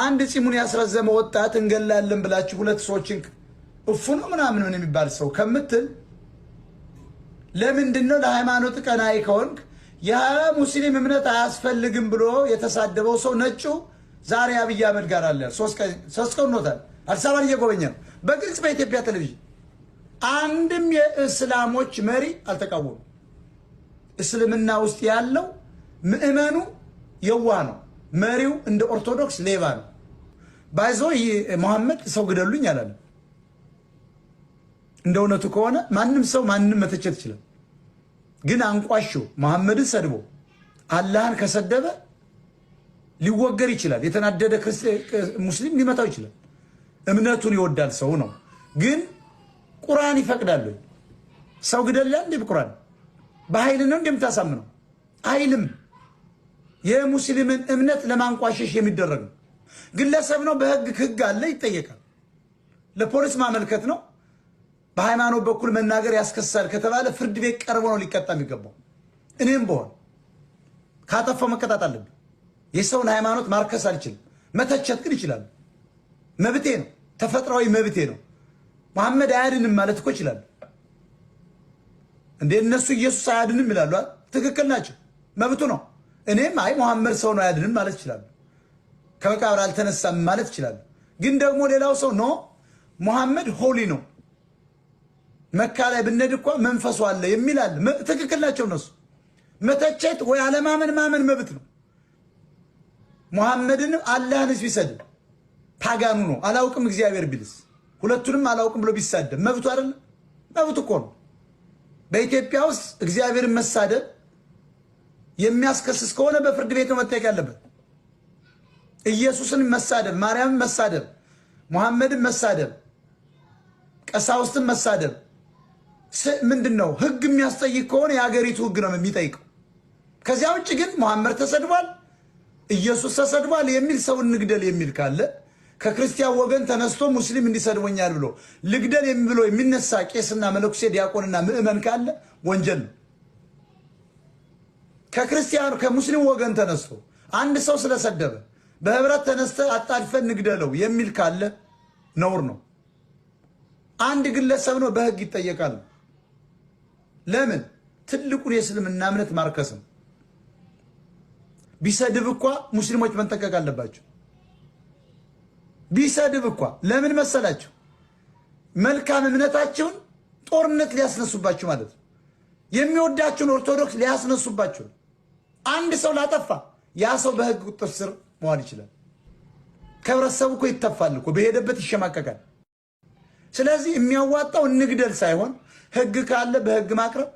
አንድ ጺሙን ያስረዘመ ወጣት እንገላለን ብላችሁ ሁለት ሰዎችን እፉ ነው ምናምን ምን የሚባል ሰው ከምትል ለምንድነው ለሃይማኖት ቀናኢ ከሆንክ ያ ሙስሊም እምነት አያስፈልግም ብሎ የተሳደበው ሰው ነጩ ዛሬ አብይ አህመድ ጋር አለ። ሶስት ቀን ኖታል አዲስ አበባን እየጎበኘ ነው በግልጽ በኢትዮጵያ ቴሌቪዥን። አንድም የእስላሞች መሪ አልተቃወሙም። እስልምና ውስጥ ያለው ምእመኑ የዋህ ነው፣ መሪው እንደ ኦርቶዶክስ ሌባ ነው። ባይዞ መሐመድ ሰው ግደሉኝ አላለም። እንደ እውነቱ ከሆነ ማንም ሰው ማንም መተቸት ይችላል። ግን አንቋሾ መሐመድን ሰድቦ አላህን ከሰደበ ሊወገር ይችላል። የተናደደ ሙስሊም ሊመታው ይችላል። እምነቱን ይወዳል ሰው ነው። ግን ቁርአን ይፈቅዳል ሰው ግደል እንደ በቁርአን በኃይል ነው እንደምታሳምነው አይልም። የሙስሊምን እምነት ለማንቋሸሽ የሚደረግ ነው። ግለሰብ ነው በህግ አለ ይጠየቃል። ለፖሊስ ማመልከት ነው። በሃይማኖት በኩል መናገር ያስከሳል ከተባለ ፍርድ ቤት ቀርቦ ነው ሊቀጣ የሚገባው። እኔም በሆን ካጠፋው መቀጣት አለብኝ። የሰውን ሃይማኖት ማርከስ አልችልም። መተቸት ግን ይችላል። መብቴ ነው፣ ተፈጥሯዊ መብቴ ነው። መሐመድ አያድንም ማለት እኮ ይችላል እንዴ? እነሱ ኢየሱስ አያድንም ይላሉ። ትክክል ናቸው፣ መብቱ ነው። እኔም አይ መሐመድ ሰው ነው አያድንም ማለት ይችላል። ከመቃብር አልተነሳም ማለት ይችላል። ግን ደግሞ ሌላው ሰው ኖ መሐመድ ሆሊ ነው መካ ላይ ብንሄድ እኮ መንፈሱ አለ የሚል አለ። ትክክል ናቸው እነሱ። መተቸት ወይ አለማመን ማመን መብት ነው። መሐመድን አላህን ቢሰድብ ታጋኑ ነው። አላውቅም እግዚአብሔር ቢልስ ሁለቱንም አላውቅም ብሎ ቢሳደብ መብቱ አይደል? መብቱ እኮ ነው። በኢትዮጵያ ውስጥ እግዚአብሔርን መሳደብ የሚያስከስስ ከሆነ በፍርድ ቤት ነው መጠየቅ ያለበት። ኢየሱስን መሳደብ፣ ማርያምን መሳደብ፣ መሐመድን መሳደብ፣ ቀሳውስትን መሳደብ ምንድነው? ህግ የሚያስጠይቅ ከሆነ የሀገሪቱ ህግ ነው የሚጠይቀው። ከዚያ ውጭ ግን መሐመድ ተሰድቧል፣ ኢየሱስ ተሰድቧል የሚል ሰው እንግደል የሚል ካለ ከክርስቲያን ወገን ተነስቶ ሙስሊም እንዲሰድቦኛል ብሎ ልግደል ብሎ የሚነሳ ቄስና መለኩሴ ዲያቆንና ምእመን ካለ ወንጀል ነው። ከክርስቲያን ከሙስሊም ወገን ተነስቶ አንድ ሰው ስለሰደበ በህብረት ተነስተ አጣድፈን እንግደለው የሚል ካለ ነውር ነው። አንድ ግለሰብ ነው በህግ ይጠየቃል። ለምን? ትልቁን የእስልምና እምነት ማርከስም ቢሰድብ እንኳ ሙስሊሞች መጠንቀቅ አለባቸው። ቢሰድብ እንኳ ለምን መሰላቸው? መልካም እምነታቸውን ጦርነት ሊያስነሱባቸው ማለት ነው። የሚወዳቸውን ኦርቶዶክስ ሊያስነሱባቸው። አንድ ሰው ላጠፋ ያ ሰው በህግ ቁጥጥር ስር መዋል ይችላል። ከህብረተሰቡ እኮ ይተፋል እኮ በሄደበት ይሸማቀቃል። ስለዚህ የሚያዋጣው እንግደል ሳይሆን ህግ ካለ በህግ ማቅረብ፣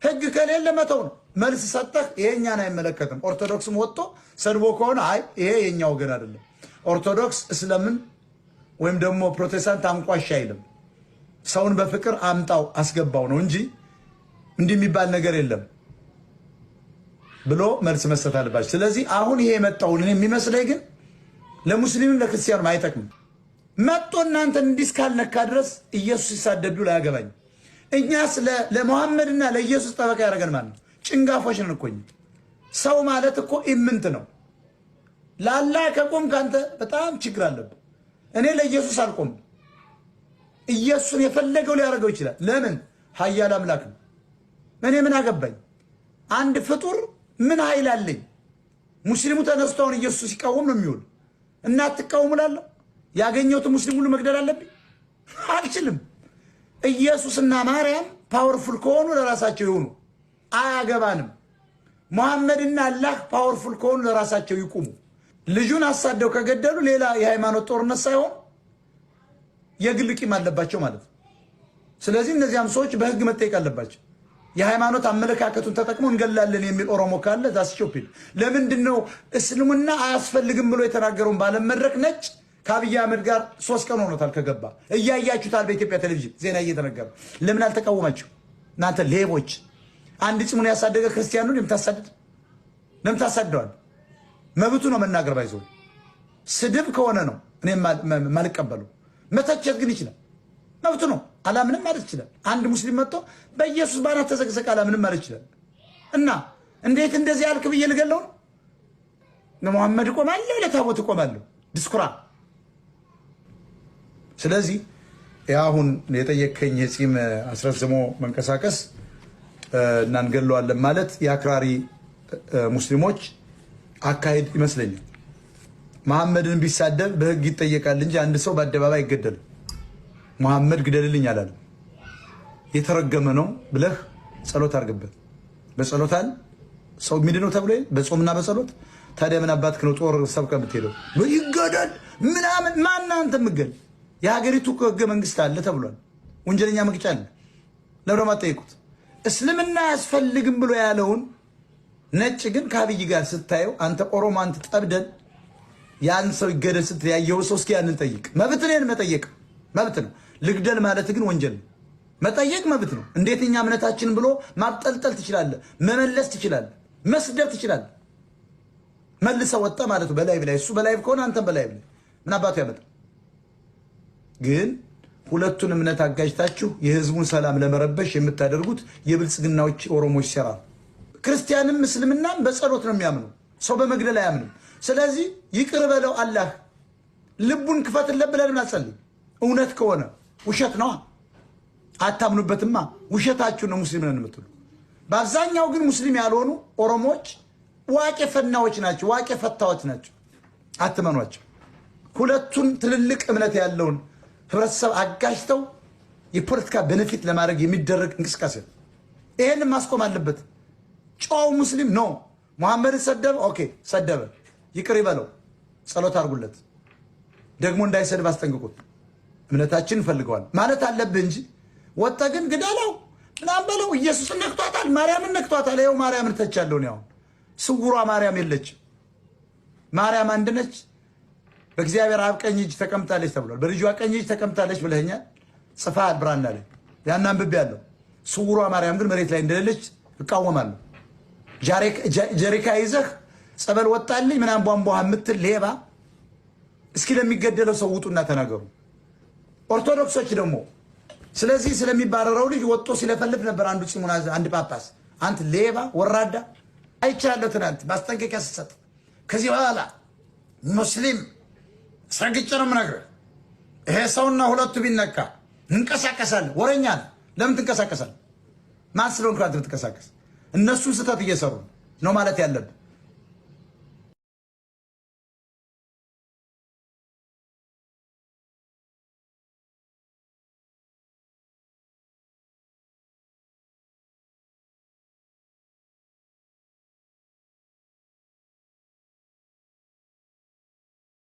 ህግ ከሌለ መተው ነው። መልስ ሰጠህ ይሄኛን አይመለከትም። ኦርቶዶክስም ወጥቶ ሰድቦ ከሆነ አይ ይሄ የኛ ወገን አይደለም፣ ኦርቶዶክስ እስልምን ወይም ደግሞ ፕሮቴስታንት አንቋሽ አይልም፣ ሰውን በፍቅር አምጣው አስገባው ነው እንጂ እንዲህ የሚባል ነገር የለም ብሎ መልስ መስጠት አለባቸው። ስለዚህ አሁን ይሄ የመጣውን የሚመስለኝ ግን ለሙስሊምም ለክርስቲያኑም አይጠቅምም። መጥቶ እናንተን እንዲህ እስካልነካ ድረስ ኢየሱስ ሲሳደዱ ላይ ያገባኝ። እኛስ ለሙሐመድና ለኢየሱስ ጠበቃ ያደረገን ማለት ነው። ጭንጋፎች ነን እኮ። ሰው ማለት እኮ ኢምንት ነው። ለአላህ ከቆምክ አንተ በጣም ችግር አለብህ። እኔ ለኢየሱስ አልቆምም። ኢየሱስን የፈለገው ሊያደርገው ይችላል። ለምን? ኃያል አምላክ ነው። እኔ ምን አገባኝ? አንድ ፍጡር ምን ኃይል አለኝ? ሙስሊሙ ተነስቶውን ኢየሱስ ሲቃወም ነው የሚውል እና አትቃወሙ እላለሁ። ያገኘሁትን ሙስሊም ሁሉ መግደል አለብኝ? አልችልም። ኢየሱስና ማርያም ፓወርፉል ከሆኑ ለራሳቸው ይሁኑ፣ አያገባንም። መሐመድና አላህ ፓወርፉል ከሆኑ ለራሳቸው ይቁሙ። ልጁን አሳደው ከገደሉ ሌላ የሃይማኖት ጦርነት ሳይሆን የግል ቂም አለባቸው ማለት ነው። ስለዚህ እነዚያም ሰዎች በህግ መጠየቅ አለባቸው። የሃይማኖት አመለካከቱን ተጠቅሞ እንገላለን የሚል ኦሮሞ ካለ ዛስቾፒል ለምንድነው እስልምና አያስፈልግም ብሎ የተናገረውን ባለመድረክ ነጭ ከአብይ አህመድ ጋር 3 ቀን ሆኖታል ከገባ እያያችሁታል። በኢትዮጵያ ቴሌቪዥን ዜና እየተነገረ ለምን አልተቃወማችሁ? እናንተ ሌቦች! አንድ ጺሙን ያሳደገ ክርስቲያኑን የምታሳድድ ለምን ታሳደዋል? መብቱ ነው መናገር። ባይዞ ስድብ ከሆነ ነው እኔ ማልቀበለው። መተቸት ግን ይችላል፣ መብቱ ነው። አላምንም ማለት ይችላል። አንድ ሙስሊም መጥቶ በኢየሱስ ባናት ተዘቅዘቅ አላምንም ማለት ይችላል። እና እንዴት እንደዚህ ያልክ ብዬ ልገለው ነው? ለሙሐመድ እቆማለሁ፣ ለታቦት እቆማለሁ። ዲስኩራ። ስለዚህ ያሁን የጠየከኝ የጺም አስረዝሞ መንቀሳቀስ እና እንገለዋለን ማለት የአክራሪ ሙስሊሞች አካሄድ ይመስለኛል። መሐመድን ቢሳደብ በህግ ይጠየቃል እንጂ አንድ ሰው በአደባባይ አይገደልም። መሐመድ ግደልልኝ አላለም። የተረገመ ነው ብለህ ጸሎት አድርግበት። በጸሎታል ሰው ምንድነው ተብሎ በጾምና በጸሎት። ታዲያ ምን አባትክ ነው ጦር ሰብከ የምትሄደው? ይገደል ምናምን ማን አንተ ምገል? የሀገሪቱ ህገ መንግስት አለ ተብሏል። ወንጀለኛ መቅጫ አለ። ለምን ማጠይቁት? እስልምና ያስፈልግም ብሎ ያለውን ነጭ ግን ከአብይ ጋር ስታየው አንተ ኦሮሞ አንተ ጠብደን ያን ሰው ይገደል ስትል ያየው ሰው እስኪ ያንን ጠይቅ። መብት ነው መጠየቅ መብት ነው። ልግደል ማለት ግን ወንጀል ነው። መጠየቅ መብት ነው። እንዴት እኛ እምነታችን ብሎ ማብጠልጠል ትችላለህ፣ መመለስ ትችላለህ፣ መስደብ ትችላለህ። መልሰ ወጣ ማለት ነው በላይ ብላይ። እሱ በላይ ከሆነ አንተም በላይ ብላይ ምን አባቱ ያመጣል? ግን ሁለቱን እምነት አጋጅታችሁ የህዝቡን ሰላም ለመረበሽ የምታደርጉት የብልጽግናዎች ኦሮሞዎች ሴራ። ክርስቲያንም እስልምናም በጸሎት ነው የሚያምኑ፣ ሰው በመግደል አያምንም። ስለዚህ ይቅር በለው አላህ ልቡን ክፈትለት ብለን እናጸልይ። እውነት ከሆነ ውሸት ነው አታምኑበትማ። ውሸታችሁ ነው ሙስሊም ነን የምትሉ። በአብዛኛው ግን ሙስሊም ያልሆኑ ኦሮሞዎች ዋቄ ፈናዎች ናቸው፣ ዋቄ ፈታዎች ናቸው። አትመኗቸው። ሁለቱን ትልልቅ እምነት ያለውን ህብረተሰብ አጋጅተው የፖለቲካ ቤኔፊት ለማድረግ የሚደረግ እንቅስቃሴ ነው። ይሄን ማስቆም አለበት። ጨው ሙስሊም ነው መሐመድ ሰደበ፣ ኦኬ ሰደበ፣ ይቅር ይበለው፣ ጸሎት አድርጉለት፣ ደግሞ እንዳይሰድብ አስጠንቅቁት። እምነታችን እንፈልገዋል ማለት አለብህ እንጂ ወጣ ግን ግደለው ምናምን በለው። ኢየሱስን ነክቷታል፣ ማርያምን ነክቷታል። ይኸው ማርያምን ተቻለሁ ነው። ስውሯ ማርያም የለችም። ማርያም አንድ ነች። በእግዚአብሔር አብ ቀኝ እጅ ተቀምጣለች ተብሏል። በልጇ ቀኝ እጅ ተቀምጣለች ብለኸኛል፣ ጽፈሃል ብራና ላይ ያን አንብቤያለሁ። ስውሯ ማርያም ግን መሬት ላይ እንደሌለች እቃወማለሁ። ጀሪካ ይዘህ ጸበል ወጣልኝ ምናምን ቧንቧ የምትል ሌባ፣ እስኪ ለሚገደለው ሰው ውጡና ተናገሩ። ኦርቶዶክሶች ደግሞ ስለዚህ ስለሚባረረው ልጅ ወጥቶ ሲለፈልፍ ነበር አንዱ ፂሙን አንድ ጳጳስ። አንተ ሌባ ወራዳ አይቻለሁ ትናንት ማስጠንቀቂያ ስትሰጥ። ከዚህ በኋላ ሙስሊም ሰግጬ ነው የምነግርህ፣ ይሄ ሰውና ሁለቱ ቢነካ እንቀሳቀሳለን። ወረኛ ነህ። ለምን ትንቀሳቀሳለህ? ማን ስለሆንክ አንተ ብትንቀሳቀስ? እነሱን ስህተት እየሰሩ ነው ማለት ያለብህ።